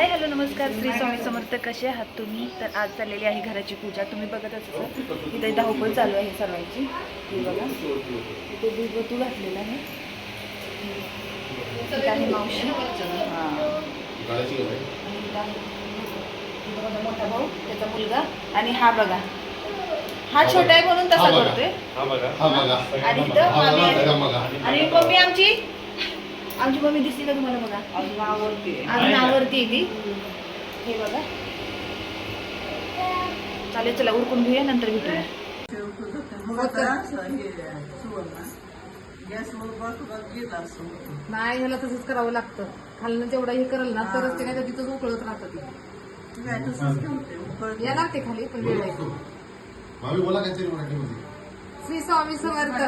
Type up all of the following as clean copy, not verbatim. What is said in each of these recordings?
Hi hello नमस्कार श्री स्वामी समर्थ. कसे आहात तुम्ही? तर आज चाललेली आहे घराची पूजा. तुम्ही बघतच असाल इथे धावपळ चालू आहे सर्वांची. हे बघा इथे दूधवतू घातलेला आहे. इथे आहे मावशी, मोठा भाऊ, त्याचा मुलगा आणि हा बघा हा छोटा आहे म्हणून तसा करतोय. आणि इथं मामी आहे आणि मम्मी आमची मम्मी दिसते का तुम्हाला? बघा अजून आवडते ती. हे बघा चालेल, चला उरकून घेऊया, नंतर भेटूया. नाही ह्याला तसंच करावं लागतं. खालनं जेवढा हे करेल ना तरच ते नाही तर तिथंच उकळत राहतं ते. या लागते खाली पण वेळ आहे. श्री स्वामी समर्थ.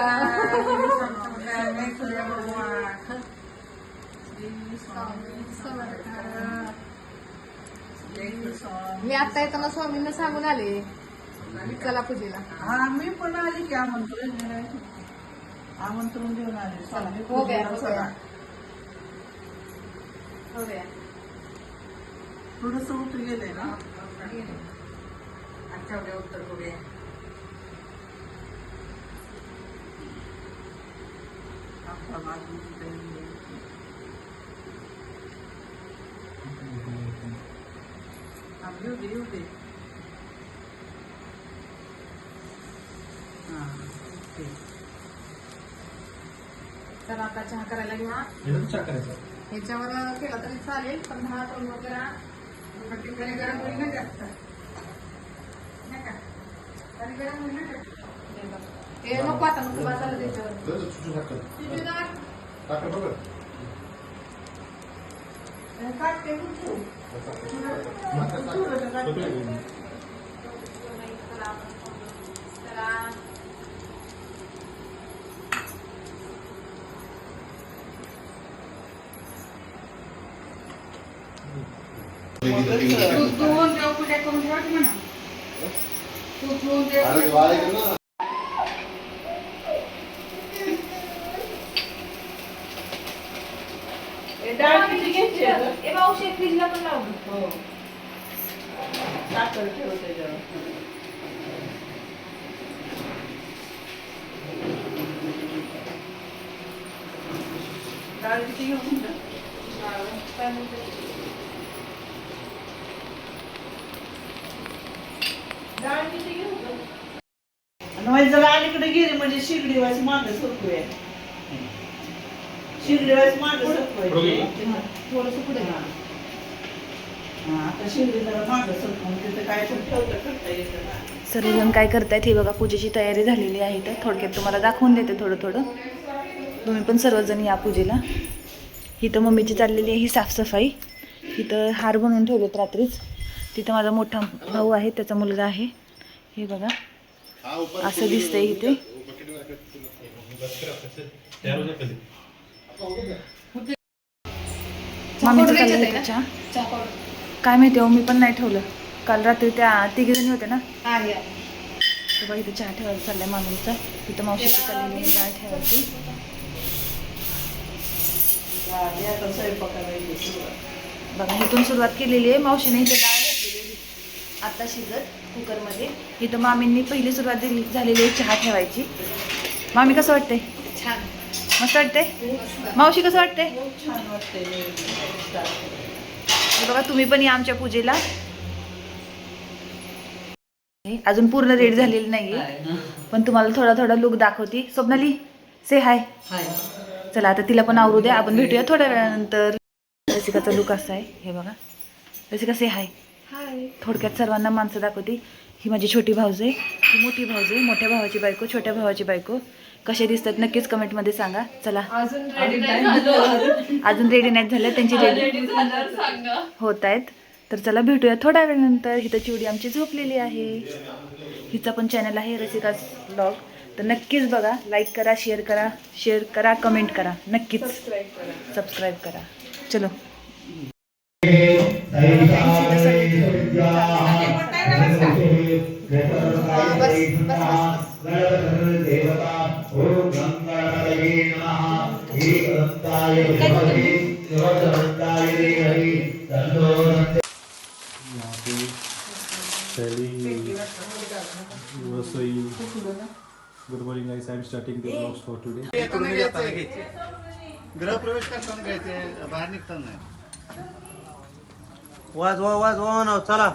मी आता येताना स्वामींना सांगून आले चला पूजेला. हा मी पण आली की आमंत्रण देऊन आले. हो गया थोडस उतर गेलंय ना. अच्छा उद्या उत्तर करूया. येऊ दे. तर आता चहा करायला घ्या. ह्याच्यावर केला तरी चालेल पण हा करून वगैरे गरम होईल ना जास्त. गरम होईल ना ते नको आता नको बाजारला त्याच्यावर दोन देवपूजा करून ठेवा की म्हणा. मावशी फ्रीजला पण लावू. साखर ठेवते जरा. डाळ किती घेऊन जा. जरा अलीकडे गेली म्हणजे शिगडी वाज मागे सरकूया. शिगडी वाज मागे सरकूया. थोडस पुढे आता शिगडी जरा मागे सरकून तिथे काय पण ठेवता करता येतं ना. सर्वजण काय करतायत हे बघा. पूजेची तयारी झालेली आहे. तर थोडक्यात तुम्हाला दाखवून देते थोडं थोडं. तुम्ही पण सर्वजण या पूजेला. इथं मम्मीची चाललेली आहे ही साफसफाई. इथं हार बनवून ठेवलेत रात्रीच. तिथं माझा मोठा भाऊ आहे, त्याचा मुलगा आहे. हे बघा असं दिसतंय इथे. मामीचं चाललंय इथं चहा. काय माहिती हो, मी पण नाही ठेवलं. काल रात्री त्या तिघीजणी होत्या ना, तर बघा इथं चहा ठेवायला चाललाय मामींचा. इथं मावशीची चाललेली आहे चहा ठेवायची. बघा इथून सुरुवात केलेली आहे. मावशीने इथे डाळ घातलेली आता शिजत कुकरमध्ये. इथं मामींनी पहिली सुरुवात झालेली आहे चहा ठेवायची. मामी कसं वाटतंय? छान मस्त वाटतंय. मावशी कसं वाटतंय? छान वाटतंय. बघा तुम्ही पण या आमच्या पूजेला. अजून पूर्ण रेडी झालेली नाहीये पण तुम्हाला थोडा थोडा लुक दाखवते. स्वप्नाली से हाय. चला आता तिला पण आवरू द्या. आपण भेटूया थोड्या वेळानंतर. रसिकाचा लुक असा आहे. हे बघा रसिका से हाय. थोडक्यात सर्वांना माणसं दाखवते. ही माझी छोटी भाऊज आहे, ही मोठी भाऊज आहे, मोठ्या भावाची बायको, छोट्या भावाची बायको. कसे दिसतात नक्कीच कमेंटमध्ये सांगा. चला अजून रेडी नाहीत झालं, त्यांची रेडी होत आहेत. तर चला भेटूया थोड्या वेळानंतर. हिथं चिवडी आमची झोपलेली आहे. हिचा पण चॅनल आहे रसिकाज ब्लॉग. तर नक्कीच बघा. लाईक करा, शेअर करा, कमेंट करा. नक्कीच सबस्क्राईब करा. चलो देवता यहाँ पे पहली रसोई. Good morning guys, I am starting the vlogs for today. गृहप्रवेश करताना घ्यायचे, बाहेर निघताना नाही. वाज ना चला.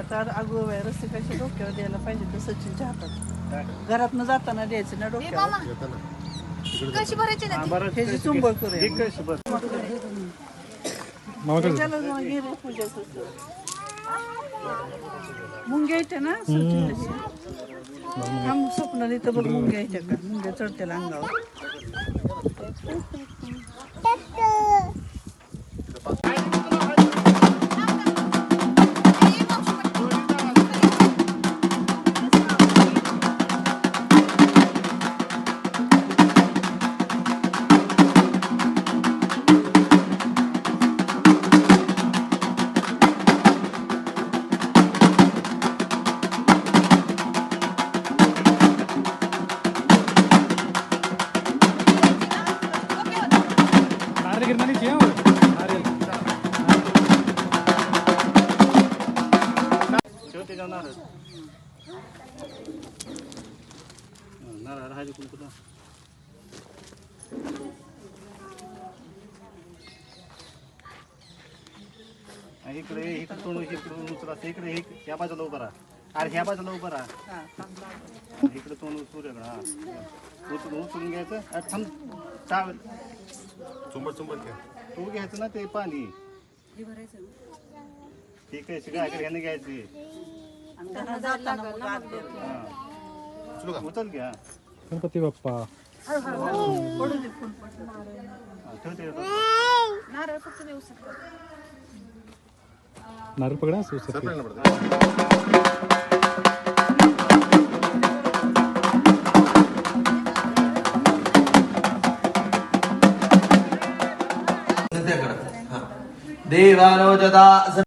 आता अगो रस्ते कसे डोक्यावर द्यायला पाहिजे तर सचिनच्या हातात घरातनं जाताना द्यायचं ना डोक्यावर कशी भरायची ना त्याची चुंबळ करूया त्याला जाऊन घे रे पूजाचं मुंग्या येते ना आम स्वप्नात इथं बघ मुंग्या येत्या का मुंग्या चढत्या अंगावर इकडे तोंड इकडून उचला इकडे ह्या बाजूला उभा राहा अरे ह्या बाजूला उभा राहा इकडे तोंड उचलून हा उचलून घ्यायचं अरे थांब चावेल तू घ्यायचं ना ते पाणी ठीक आहे शिकायकडे ह्याने घ्यायची उचल घ्या गणपती बाप्पा. ठेवते नारळ फक्त देऊ शकतो नारळ पकडा सो देवानो जदा